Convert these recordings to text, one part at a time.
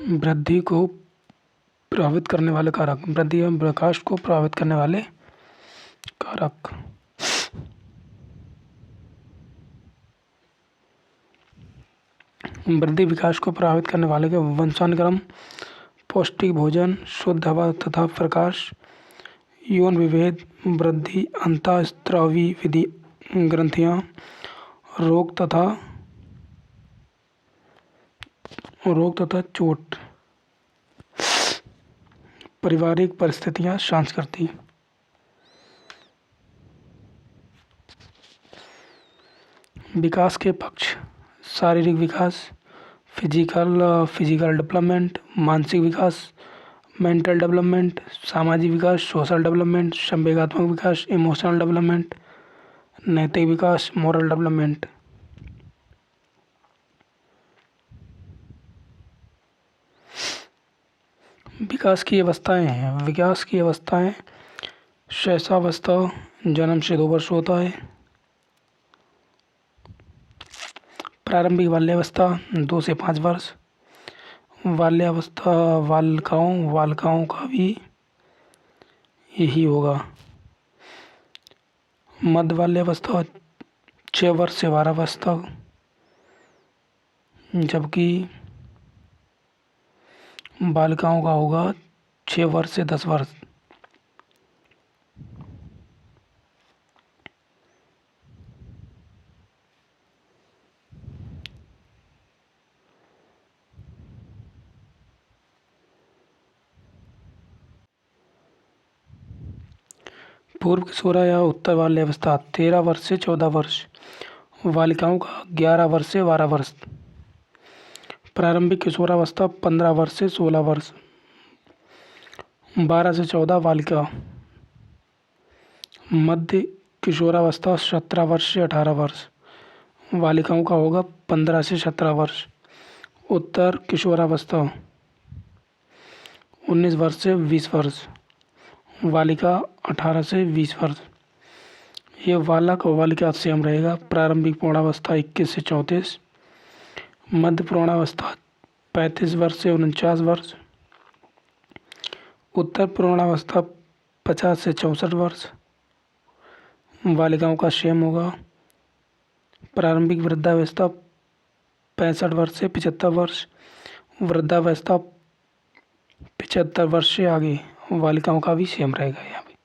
वृद्धि को प्रभावित करने वाले कारक। वृद्धि एवं विकास को प्रभावित करने वाले कारक। वृद्धि विकास को प्रभावित करने वाले के वंशानुक्रम, पौष्टिक भोजन, शुद्ध हवा तथा प्रकाश, यौन विभेद, वृद्धि, अंतःस्रावी विधि, ग्रंथियां, रोग तथा चोट, पारिवारिक परिस्थितियां, संस्कृति। विकास के पक्ष। शारीरिक विकास, फिजिकल डेवलपमेंट, मानसिक विकास, मेंटल डेवलपमेंट, सामाजिक विकास, सोशल डेवलपमेंट, संवेगात्मक विकास, इमोशनल डेवलपमेंट, नैतिक विकास, मोरल डेवलपमेंट। विकास की अवस्थाएं हैं। विकास की अवस्थाएं: शैशवावस्था, जन्म से 2 वर्ष होता है। प्रारंभिक बाल्यावस्था 2 से 5 वर्ष। बाल्यावस्था बालिकाओं का भी यही होगा। मध्य बाल्यावस्था 6 वर्ष से 12 वर्ष तक, जबकि बालिकाओं का होगा 6 वर्ष से 10 वर्ष। पूर्व किशोरा या उत्तर बाल्यावस्था 13 वर्ष से 14 वर्ष। बालिकाओं का 11 वर्ष से 12 वर्ष। प्रारंभिक किशोरावस्था 15 वर्ष से 16 वर्ष। 12 से 14 बालिका। मध्य किशोरावस्था 17 वर्ष से 18 वर्ष। बालिकाओं का होगा 15 से 17 वर्ष। उत्तर किशोरावस्था 19 वर्ष से 20 वर्ष। बालिका 18 से 20 वर्ष। ये बालक और बालिका सेम रहेगा। प्रारंभिक प्रौढ़ावस्था 21 से 34। मध्य प्रौढ़ावस्था 35 वर्ष से 49 वर्ष। उत्तर प्रौढ़ावस्था 50 से 64 वर्ष। बालिकाओं का सेम होगा। प्रारंभिक वृद्धावस्था 65 वर्ष से 75 वर्ष। वृद्धावस्था 75 वर्ष से आगे। बालिकाओं का भी सेम रहेगा यहाँ पे।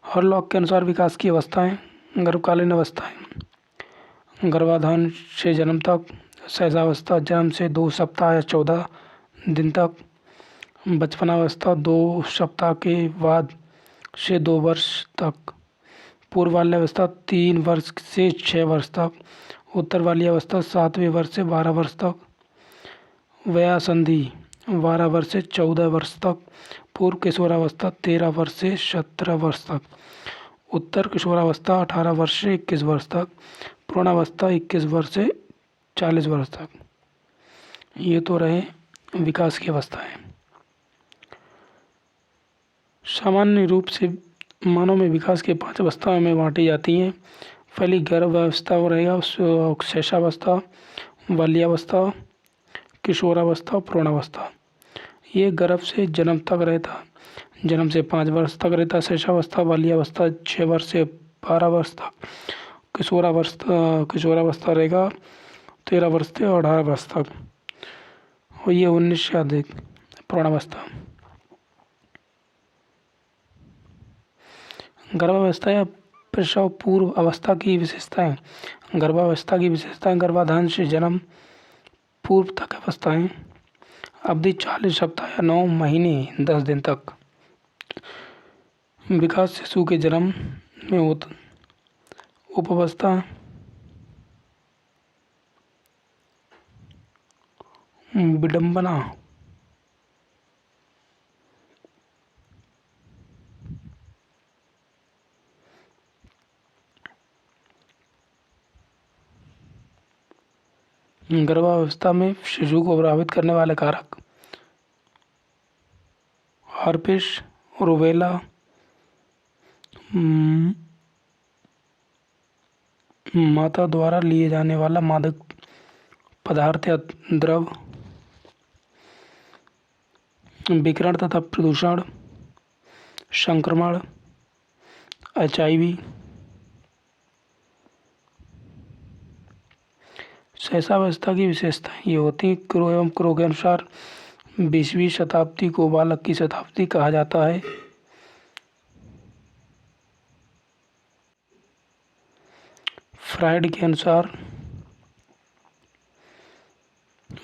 हरलॉक के अनुसार विकास की अवस्थाएं। गर्भकालीन अवस्थाएं: गर्भाधान से जन्म तक। शैशवावस्था जन्म से 2 सप्ताह या 14 दिन तक। बचपनावस्था 2 सप्ताह के बाद से 2 वर्ष तक। पूर्व बाल्यावस्था 3 वर्ष से 6 वर्ष तक। उत्तर बाल्यावस्था 7वें वर्ष से 12 वर्ष तक। वयासंधि 12 वर्ष से 14 वर्ष तक। पूर्व किशोरावस्था 13 वर्ष से 17 वर्ष तक। उत्तर किशोरावस्था 18 वर्ष से 21 वर्ष तक। प्रौढ़ावस्था 21 वर्ष से 40 वर्ष तक। ये तो रहे विकास की अवस्थाएं। सामान्य रूप से मानव में विकास के 5 अवस्थाओं में बांटी जाती हैं। पहली गर्भावस्था रहेगा, शैशवावस्था, बाल्यावस्था, किशोरावस्था, प्रौढ़ावस्था। ये गर्भ से जन्म तक रहता। जन्म से 5 वर्ष तक रहता शैशवावस्था। बाल्यावस्था 6 वर्ष से 12 वर्ष तक। किशोरावस्था रहेगा 13 वर्ष से 18 वर्ष तक। और ये 19 से अधिक। प्रौढ़ावस्था। गर्भावस्था या प्रसव पूर्व अवस्था की विशेषताएं। गर्भावस्था की विशेषताएं: गर्भाधान से जन्म पूर्व तक अवस्थाएं। अवधि 40 सप्ताह या 9 महीने 10 दिन तक। विकास शिशु के जन्म में होता। उपावस्था, विडंबना, गर्भावस्था में शिशु को प्रभावित करने वाले कारक। हर्पिस, रूबेला, माता द्वारा लिए जाने वाला मादक पदार्थ या द्रव, विकिरण तथा प्रदूषण, संक्रमण, HIV। शैशवावस्था की विशेषताएं ये होती हैं। क्रो एवं क्रो के अनुसार 20वीं शताब्दी को बालक की शताब्दी कहा जाता है। फ्राइड के अनुसार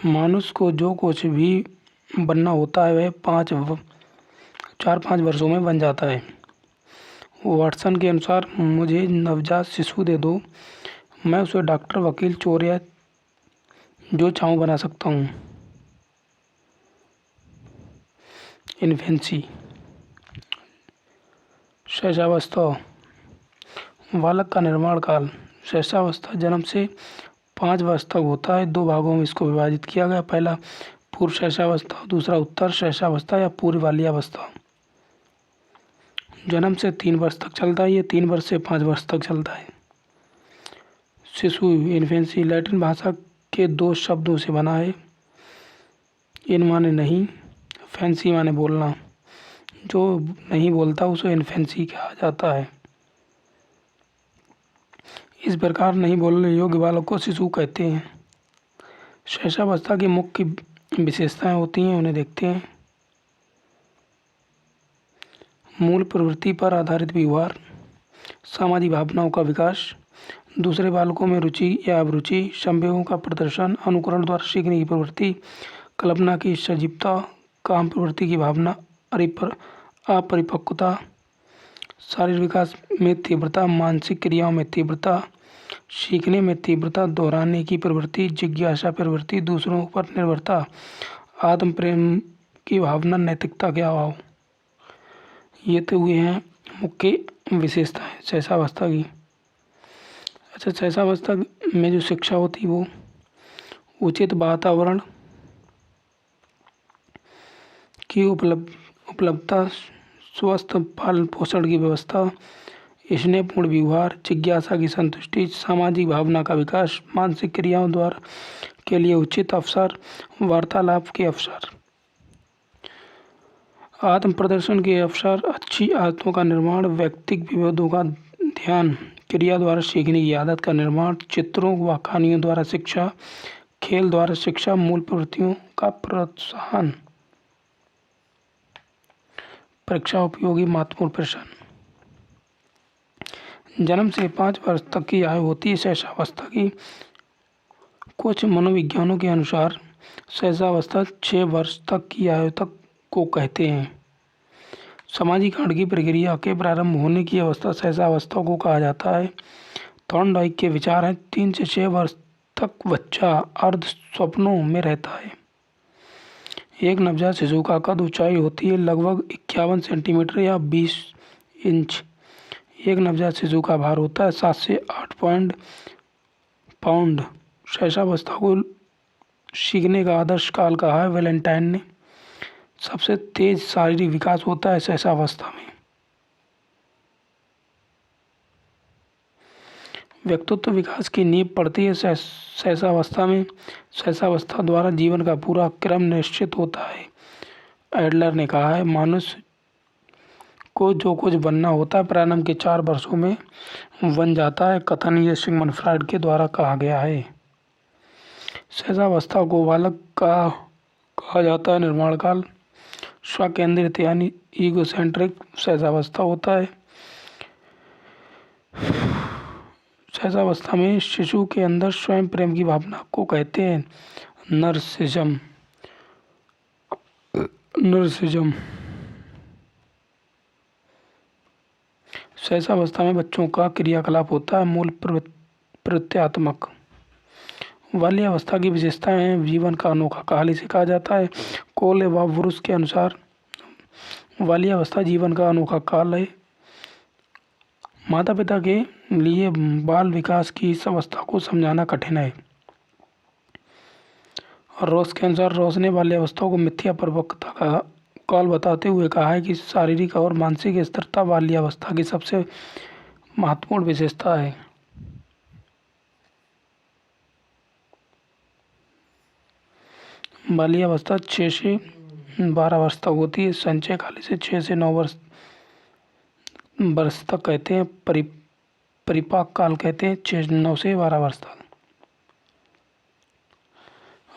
मनुष्य को जो कुछ भी बनना होता है वह 4-5 वर्षों में बन जाता है। वाटसन के अनुसार मुझे नवजात शिशु दे दो, मैं उसे डॉक्टर, वकील, चोर या जो चाहूँ बना सकता हूँ। इन्फेंसी। शैशवावस्था बालक का निर्माण काल। शैशवावस्था जन्म से 5 वर्ष तक होता है। 2 भागों में इसको विभाजित किया गया। पहला पूर्व शैशवावस्था, दूसरा उत्तर शैशवावस्था या पूर्व बाल्यावस्था। जन्म से 3 वर्ष तक चलता है। ये 3 वर्ष से 5 वर्ष तक चलता है। शिशु इन्फेंसी लैटिन भाषा के 2 शब्दों से बना है। इन माने नहीं, फैंसी माने बोलना। जो नहीं बोलता उसे इन्फेंसी कहा जाता है। इस प्रकार नहीं बोलने योग्य बालक को शिशु कहते हैं। शैशवावस्था की मुख्य विशेषताएं होती हैं, उन्हें देखते हैं। मूल प्रवृत्ति पर आधारित व्यवहार, सामाजिक भावनाओं का विकास, दूसरे बालकों में रुचि या अभिरुचि, संवेगों का प्रदर्शन, अनुकरण द्वारा सीखने की प्रवृत्ति, कल्पना की सजीवता, काम प्रवृत्ति की भावना, अपरिपक्वता, शारीरिक विकास में तीव्रता, मानसिक क्रियाओं में तीव्रता, सीखने में तीव्रता, दोहराने की प्रवृत्ति, जिज्ञासा प्रवृत्ति, दूसरों पर निर्भरता, आत्म प्रेम की भावना, नैतिकता के अभाव। ये तो हुए हैं मुख्य विशेषताएं शैशवावस्था की। अच्छा, शैशवावस्था में जो शिक्षा होती है वो उचित वातावरण की उपलब्धता, स्वस्थ पालन पोषण की व्यवस्था, स्नेहपूर्ण व्यवहार, जिज्ञासा की संतुष्टि, सामाजिक भावना का विकास, मानसिक क्रियाओं द्वारा के लिए उचित अवसर, वार्तालाप के अवसर, आत्म प्रदर्शन के अवसर, अच्छी आदतों का निर्माण, व्यक्तिगत विभेदों का ध्यान, क्रिया द्वारा सीखने की आदत का निर्माण, चित्रों व कहानियों द्वारा शिक्षा, खेल द्वारा शिक्षा, मूल प्रवृत्तियों का प्रोत्साहन। परीक्षा उपयोगी महत्वपूर्ण प्रश्न। जन्म से 5 वर्ष तक की आयु होती है शैशवावस्था की। कुछ मनोविज्ञानों के अनुसार शैशवावस्था 6 वर्ष तक की आयु तक को कहते हैं। समाजीकरण की प्रक्रिया के प्रारंभ होने की अवस्था शैशवावस्था को कहा जाता है। थॉर्नडाइक के विचार हैं 3 से 6 वर्ष तक बच्चा अर्ध स्वप्नों में रहता है। एक नवजात शिशु का कद ऊंचाई होती है लगभग 51 सेंटीमीटर या 20 इंच। एक नवजात शिशु का भार होता है 7 से 8 पाउंड। शैशवावस्था को सीखने का आदर्श काल कहा है वैलेंटाइन ने। सबसे तेज शारीरिक विकास होता है शैशवावस्था में। व्यक्तित्व विकास की नींव पड़ती है शैशवावस्था में। शैशवावस्था द्वारा जीवन का पूरा क्रम निश्चित होता है। एडलर ने कहा है मनुष्य को जो कुछ बनना होता है प्रारंभ के 4 वर्षों में बन जाता है। कथन ये सिगमंड फ्राइड के द्वारा कहा गया है। शैशवावस्था को बालक का कहा जाता है निर्माण काल। स्वकेंद्रित यानी ईगोसेंट्रिक शैशवावस्था होता है। शैशवावस्था में शिशु के अंदर स्वयं प्रेम की भावना को कहते हैं नर्सिज्म। शैशवावस्था में बच्चों का क्रियाकलाप होता है मूल प्रत्यात्मक। बाल्यावस्था की विशेषताएं हैं जीवन का अनोखा काल इसे कहा जाता है। कोल एवं ब्रूस के अनुसार बाल्यावस्था जीवन का अनोखा काल है। माता पिता के लिए बाल विकास की इस अवस्था को समझाना कठिन है। और रोस के अनुसार रोस ने बाल्यावस्था को मिथ्या परिपक्वता का काल बताते हुए कहा है कि शारीरिक और मानसिक स्थिरता बाल्यावस्था की सबसे महत्वपूर्ण विशेषता है। बाल्यावस्था 6 से 12 वर्ष तक होती है। संचय काल से 6 से 9 वर्ष तक कहते हैं। परिपाक काल कहते हैं 9 से 12 वर्ष तक।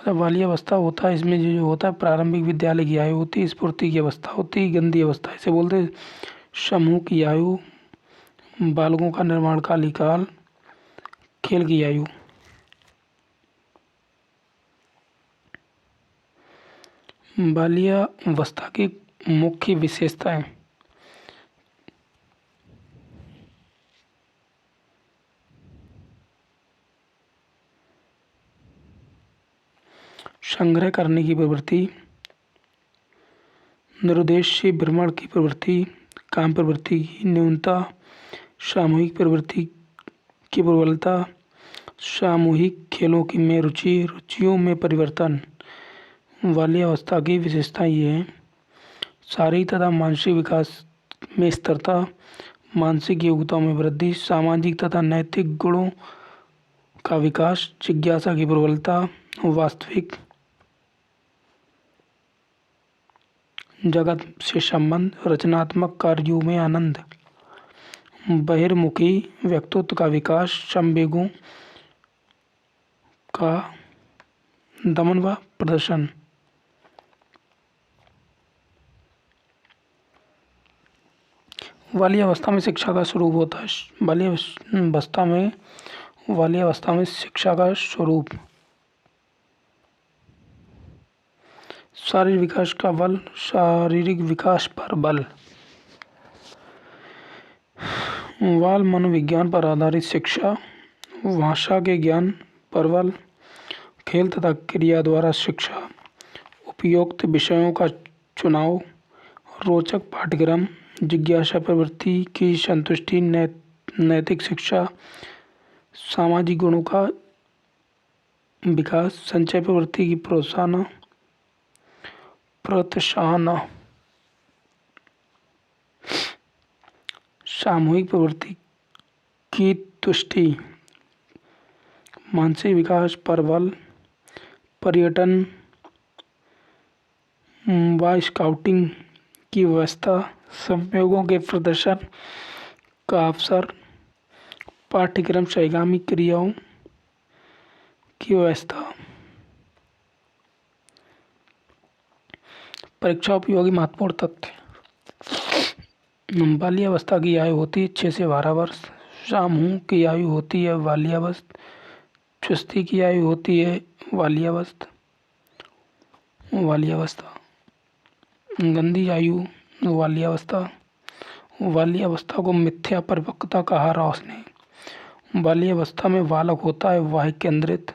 बाल्यावस्था होता है, इसमें जो होता है प्रारंभिक विद्यालय की आयु होती है, स्फूर्ति की अवस्था होती है, गंदी अवस्था इसे बोलते हैं, समूह की आयु, बालकों का निर्माण काली काल, खेल की आयु। बाल्यावस्था की मुख्य विशेषताएं। संग्रह करने की प्रवृत्ति, निरुद्देश्य भ्रमण की प्रवृत्ति, काम प्रवृत्ति की न्यूनता, सामूहिक प्रवृत्ति की प्रबलता, सामूहिक खेलों की में रुचि, रुचियों में परिवर्तन। बाल्यावस्था की विशेषताएं ये हैं: शारीरिक तथा मानसिक विकास में स्थिरता, मानसिक योग्यताओं में वृद्धि, सामाजिक तथा नैतिक गुणों का विकास, जिज्ञासा की प्रबलता, वास्तविक जगत से संबंध, रचनात्मक कार्यों में आनंद, बहिर्मुखी व्यक्तित्व का विकास, संवेगों का दमन व प्रदर्शन। बाल्यावस्था में शिक्षा का स्वरूप होता है। बाल्यावस्था में शिक्षा का स्वरूप शारीरिक विकास का बल, शारीरिक विकास पर बल, बाल मनोविज्ञान पर आधारित शिक्षा, भाषा के ज्ञान पर बल, खेल तथा क्रिया द्वारा शिक्षा, उपयुक्त विषयों का चुनाव, रोचक पाठ्यक्रम, जिज्ञासा प्रवृत्ति की संतुष्टि, नैतिक शिक्षा, सामाजिक गुणों का विकास, संचय प्रवृत्ति की प्रोत्साहन, सामूहिक प्रवृत्ति की तुष्टि, मानसिक विकास पर बल, पर्यटन व स्काउटिंग की व्यवस्था, संयोगों के प्रदर्शन का अवसर, पाठ्यक्रम सहगामी क्रियाओं की व्यवस्था। परीक्षा उपयोगी महत्वपूर्ण तथ्य। बाल्यावस्था की आयु होती है 6 से 12 वर्ष। समूह की आयु होती है बाल्यावस्था। चुस्ती की आयु होती है बाल्यावस्था। गंदी आयु बाल्यावस्था। बाल्यावस्था को मिथ्या परिपक्वता कहा रॉस ने। बाल्यावस्था में बालक होता है वाह्य केंद्रित,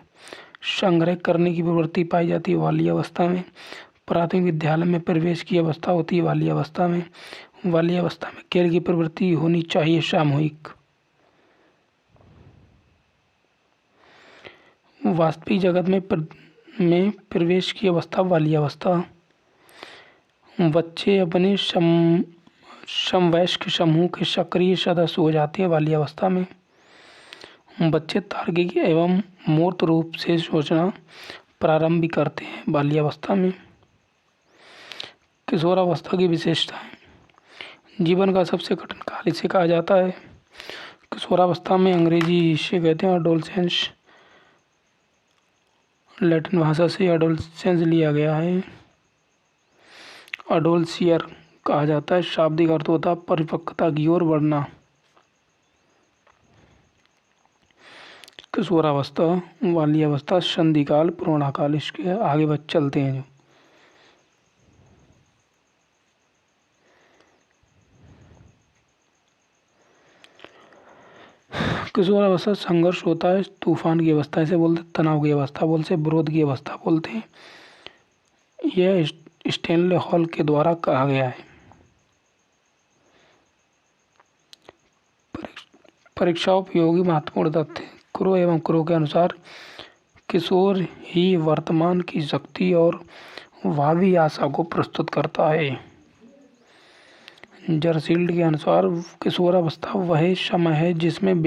संग्रह करने की प्रवृत्ति पाई जाती है बाल्यावस्था में। प्राथमिक विद्यालय में प्रवेश की अवस्था होती है बाल्यावस्था में। बाल्यावस्था में खेल की प्रवृत्ति होनी चाहिए सामूहिक। वास्तविक जगत में प्रवेश की अवस्था बाल्यावस्था। बच्चे अपने समवयस्क समूह के सक्रिय सदस्य हो जाते हैं बाल्यावस्था में। बच्चे तार्किक एवं मूर्त रूप से सोचना प्रारंभ भी करते हैं बाल्यावस्था में। किशोरावस्था की विशेषताएं। जीवन का सबसे कठिन काल इसे कहा जाता है। किशोरावस्था में अंग्रेजी इसे कहते हैं एडोलसेंस, लैटिन भाषा से एडोलसेंस लिया गया है। एडोलसियर कहा जाता है, शाब्दिक अर्थ होता है परिपक्वता की ओर बढ़ना। किशोरावस्था, बाल्यावस्था, संधिकाल, प्रौढ़ाकाल, इसके आगे बच चलते हैं। किशोरावस्था संघर्ष होता है, तूफान की अवस्था इसे बोलते, तनाव की अवस्था बोलते, विरोध की अवस्था बोलते हैं। यह स्टैनले हॉल के द्वारा कहा गया है। परीक्षा उपयोगी महत्वपूर्ण तथ्य। क्रो एवं क्रो के अनुसार किशोर ही वर्तमान की शक्ति और भावी आशा को प्रस्तुत करता है। जरसील्ड के अनुसार किशोरावस्था वह समय है जिसमें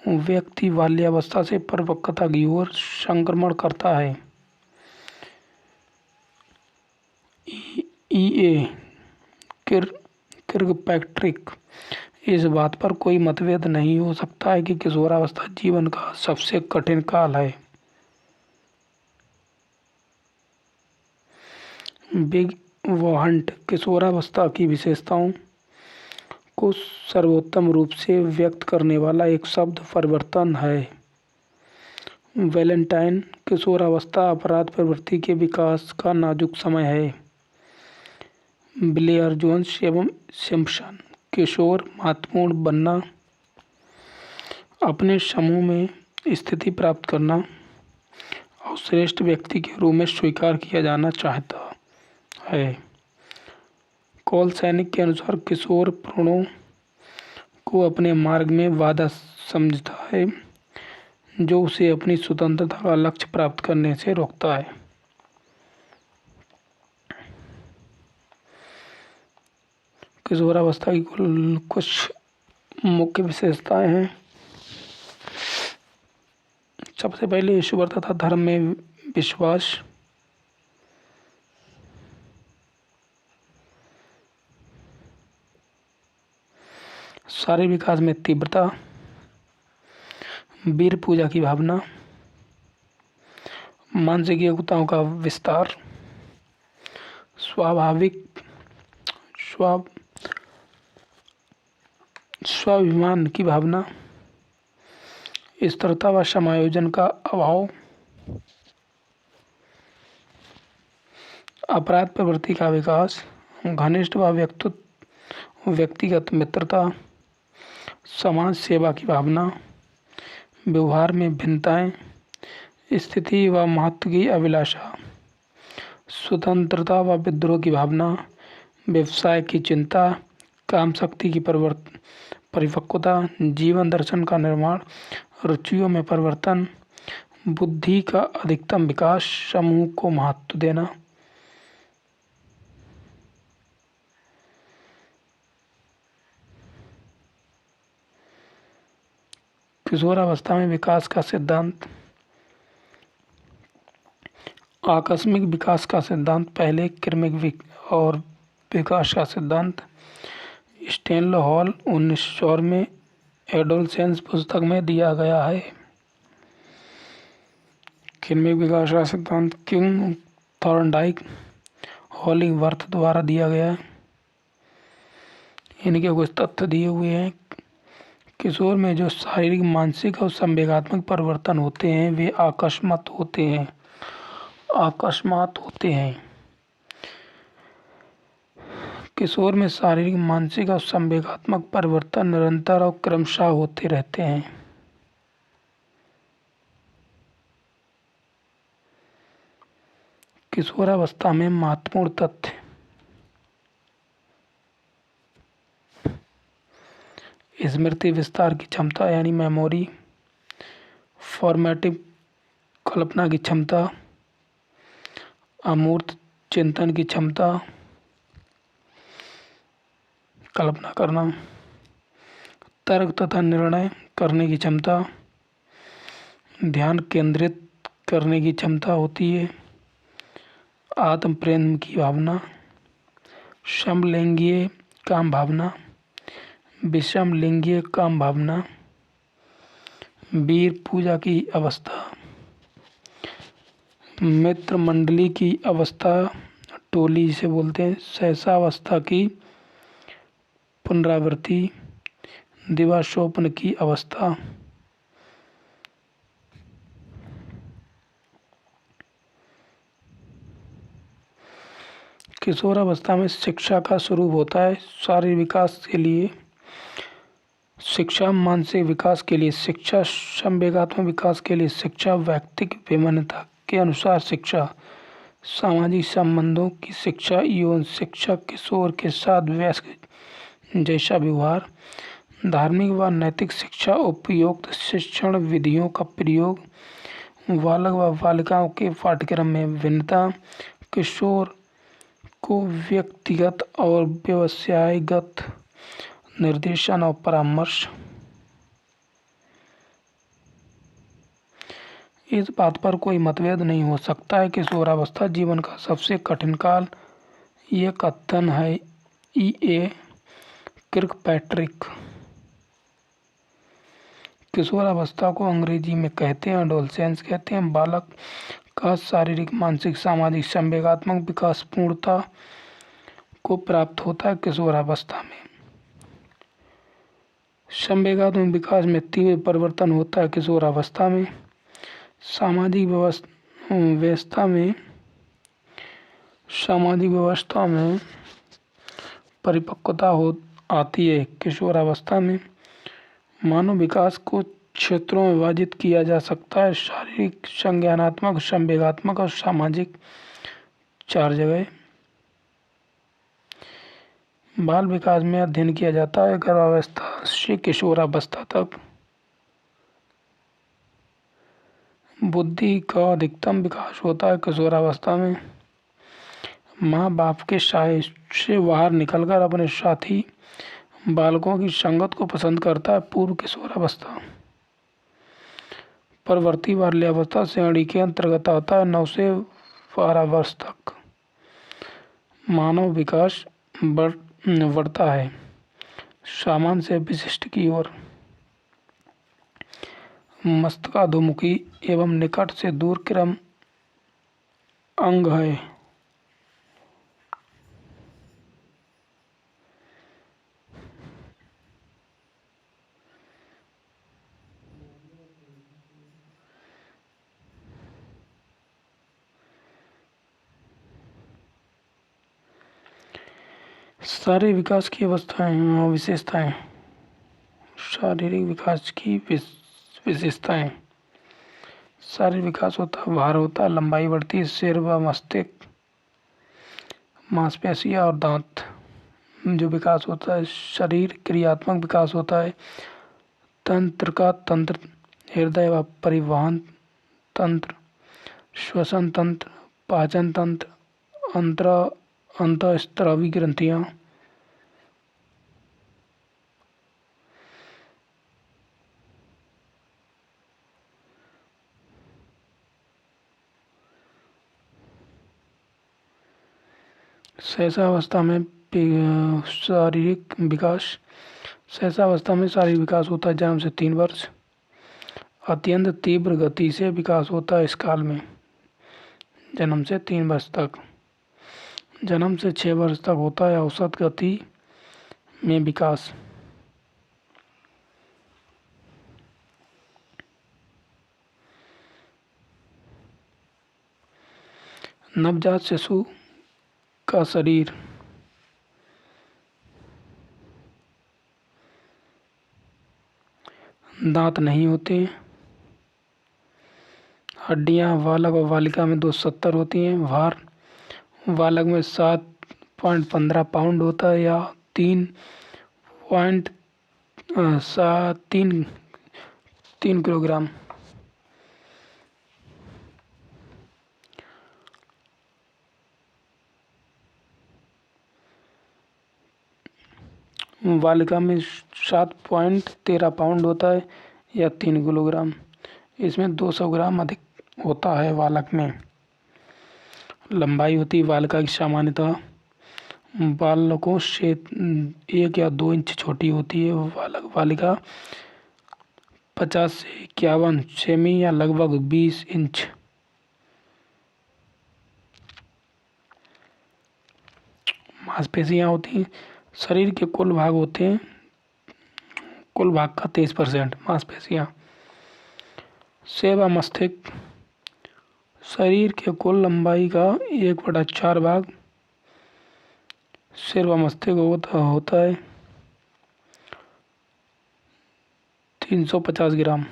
व्यक्ति बाल्यावस्था से परिपक्वता की ओर संक्रमण करता है। E.A. किर्कपैट्रिक, इस बात पर कोई मतभेद नहीं हो सकता है कि किशोरावस्था जीवन का सबसे कठिन काल है। बिग वॉहंट, किशोरावस्था की विशेषताओं को सर्वोत्तम रूप से व्यक्त करने वाला एक शब्द परिवर्तन है। वैलेंटाइन, किशोरावस्था अपराध प्रवृत्ति के विकास का नाजुक समय है। ब्लेयर जोन्स एवं सिम्पसन, किशोर महत्वपूर्ण बनना, अपने समूह में स्थिति प्राप्त करना और श्रेष्ठ व्यक्ति के रूप में स्वीकार किया जाना चाहता है। कॉल सैनिक के अनुसार किशोर प्रणों को अपने मार्ग में बाधा समझता है, जो उसे अपनी स्वतंत्रता का लक्ष्य प्राप्त करने से रोकता है। किशोरावस्था की कुछ मुख्य विशेषताएं हैं। सबसे पहले ईश्वर तथा धर्म में विश्वास। शारीरिक विकास में तीव्रता, वीर पूजा की भावना, मानसिक योग्यताओं का विस्तार, स्वाभिमान की भावना, स्थिरता व समायोजन का अभाव, अपराध प्रवृत्ति का विकास, घनिष्ठ व व्यक्तिगत मित्रता, समाज सेवा की भावना, व्यवहार में भिन्नताएं, स्थिति व महत्व की अभिलाषा, स्वतंत्रता व विद्रोह की भावना, व्यवसाय की चिंता, काम शक्ति की परिपक्वता, जीवन दर्शन का निर्माण, रुचियों में परिवर्तन, बुद्धि का अधिकतम विकास, समूह को महत्व देना। किशोरावस्था में विकास का सिद्धांत। आकस्मिक विकास का सिद्धांत पहले, क्रमिक और विकास का सिद्धांत स्टैनले हॉल 1904 में एडोलसेंस पुस्तक में दिया गया है। क्रमिक विकास का सिद्धांत किंग थॉर्नडाइक हॉलिंगवर्थ द्वारा दिया गया है। इनके कुछ तथ्य दिए हुए हैं। किशोर में जो शारीरिक, मानसिक और संवेगात्मक परिवर्तन होते हैं वे अकस्मात होते हैं। किशोर में शारीरिक, मानसिक और संवेगात्मक परिवर्तन निरंतर और क्रमशः होते रहते हैं। किशोरावस्था में महत्वपूर्ण तथ्य। स्मृति विस्तार की क्षमता यानी मेमोरी, फॉर्मेटिव कल्पना की क्षमता, अमूर्त चिंतन की क्षमता, कल्पना करना, तर्क तथा निर्णय करने की क्षमता, ध्यान केंद्रित करने की क्षमता होती है, आत्म प्रेम की भावना, समलिंगीय काम भावना, विषम लिंगीय काम भावना, वीर पूजा की अवस्था, मित्र मंडली की अवस्था, टोली जिसे बोलते हैं, सहसावस्था की पुनरावृत्ति, दिवास्वप्न की अवस्था। किशोरावस्था में शिक्षा का स्वरूप होता है शारीरिक विकास के लिए शिक्षा, मानसिक विकास के लिए शिक्षा, संवेगात्मक विकास के लिए शिक्षा, व्यक्तिक विभिन्नता के अनुसार शिक्षा, सामाजिक संबंधों की शिक्षा, यौन शिक्षा, किशोर के साथ वयस्क जैसा व्यवहार, धार्मिक व नैतिक शिक्षा, उपयुक्त शिक्षण विधियों का प्रयोग, बालक व बालिकाओं के पाठ्यक्रम में भिन्नता, किशोर को व्यक्तिगत और व्यवसायगत निर्देशन और परामर्श। इस बात पर कोई मतभेद नहीं हो सकता है कि किशोरावस्था जीवन का सबसे कठिन काल। ये कथन है E.A. किर्कपैट्रिक। किशोरावस्था को अंग्रेजी में कहते हैं एडोलसेंस कहते हैं। बालक का शारीरिक, मानसिक, सामाजिक, संवेगात्मक विकास पूर्णता को प्राप्त होता है किशोरावस्था में। संवेगात्मक विकास में तीव्र परिवर्तन होता है किशोरावस्था में। सामाजिक व्यवस्था में परिपक्वता हो आती है किशोरावस्था में। मानव विकास को क्षेत्रों में विभाजित किया जा सकता है, शारीरिक, संज्ञानात्मक, संवेगात्मक और सामाजिक, 4 जगह। बाल विकास में अध्ययन किया जाता है गर्भावस्था से किशोरावस्था तक। बुद्धि का अधिकतम विकास होता है किशोरावस्था में। माँ बाप के साय से बाहर निकलकर अपने साथी बालकों की संगत को पसंद करता है पूर्व किशोरावस्था। परवर्ती बाल्यावस्था श्रेणी के अंतर्गत आता है 9 से 12 वर्ष तक। मानव विकास बढ़ता है सामान्य से विशिष्ट की ओर। मस्तकाधोमुखी एवं निकट से दूर क्रम अंग है। शारीरिक विकास की अवस्थाएं और विशेषताएं। शारीरिक विकास की विशेषताएं। शारीरिक विकास होता है, भार होता है, लंबाई बढ़ती है, सिर व मस्तिष्क, मांसपेशियां और दांत जो विकास होता है। शरीर क्रियात्मक विकास होता है। तंत्र का तंत्र, हृदय व परिवहन तंत्र, श्वसन तंत्र, पाचन तंत्र, अंतःस्रावी ग्रंथियां। शैशवावस्था में शारीरिक विकास। शैशवावस्था में शारीरिक विकास होता है जन्म से 3 वर्ष। अत्यंत तीव्र गति से विकास होता है इस काल में जन्म से 3 वर्ष तक। जन्म से 6 वर्ष तक होता है औसत गति में विकास। नवजात शिशु का शरीर दांत नहीं होते। हड्डियां बालक और बालिका में 270 होती हैं। भार बालक में 7.15 पाउंड होता है या 3 किलोग्राम। बालिका में 7.13 पाउंड होता है या 3 किलोग्राम। इसमें 200 ग्राम अधिक होता है बालक में। लंबाई होती है बालिका की सामान्यतः बालकों से 1 या 2 इंच छोटी होती है। बालिका 50 से 51 सेमी या लगभग 20 इंच। मांसपेशियां होती हैं। शरीर के कुल भाग होते हैं, कुल भाग का 23% मांसपेशियां। सेवा मस्तिष्क शरीर के कुल लंबाई का 1/4 भाग सिर व मस्तिष्क होता है 350 ग्राम।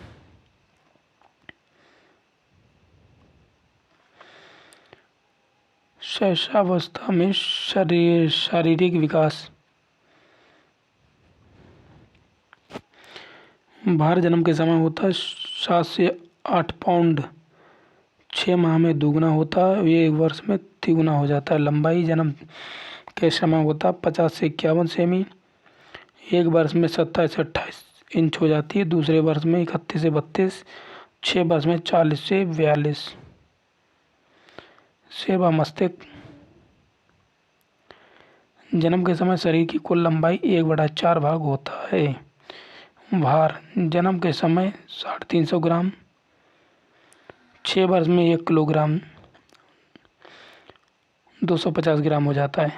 शैशवावस्था में शारीरिक विकास। भार जन्म के समय होता है 7 से 8 पाउंड। 6 माह में दोगुना होता है, ये 1 वर्ष में तिगुना हो जाता है। लंबाई जन्म के समय होता है 50 से 51 सेमी। 1 वर्ष में 27 से 28 इंच हो जाती है। दूसरे वर्ष में 31 से 32। 6 वर्ष में 40 से 42। सिर व मस्तिष्क। जन्म के समय शरीर की कुल लंबाई 1/4 भाग होता है। भार। जन्म के समय 350 ग्राम, 6 वर्ष में 1 किलोग्राम, 250 ग्राम हो जाता है।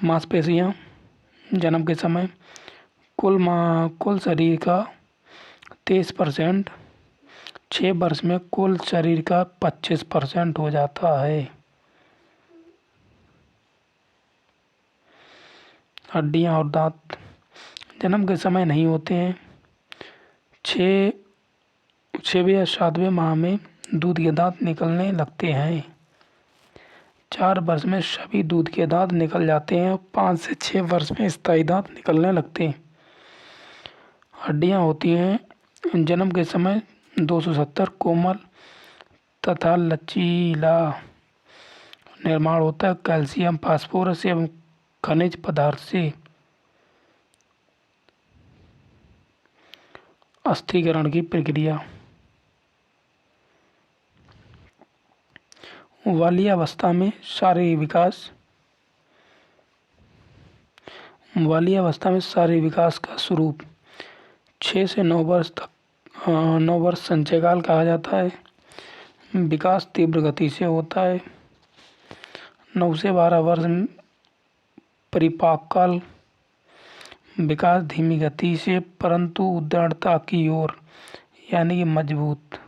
मांसपेशियाँ। जन्म के समय कुल शरीर का 23%, 6 वर्ष में कुल शरीर का 25% हो जाता है। हड्डियाँ और दांत। जन्म के समय नहीं होते हैं। 6वें या 7वें माह में दूध के दांत निकलने लगते हैं। 4 वर्ष में सभी दूध के दांत निकल जाते हैं। 5 से 6 वर्ष में स्थायी दांत निकलने लगते हैं। हड्डियाँ होती हैं। जन्म के समय 270 कोमल तथा लचीला निर्माण होता है। कैल्शियम, फास्फोरस एवं खनिज पदार्थ से। अस्थिकरण की प्रक्रिया। बाल्यावस्था में शारीरिक विकास। बाल्यावस्था में शारीरिक विकास का स्वरूप 6 से 9 वर्ष तक 9 वर्ष संचयकाल कहा जाता है। विकास तीव्र गति से होता है। 9 से 12 वर्ष परिपाक काल। विकास धीमी गति से परंतु दृढ़ता की ओर यानी कि मजबूत।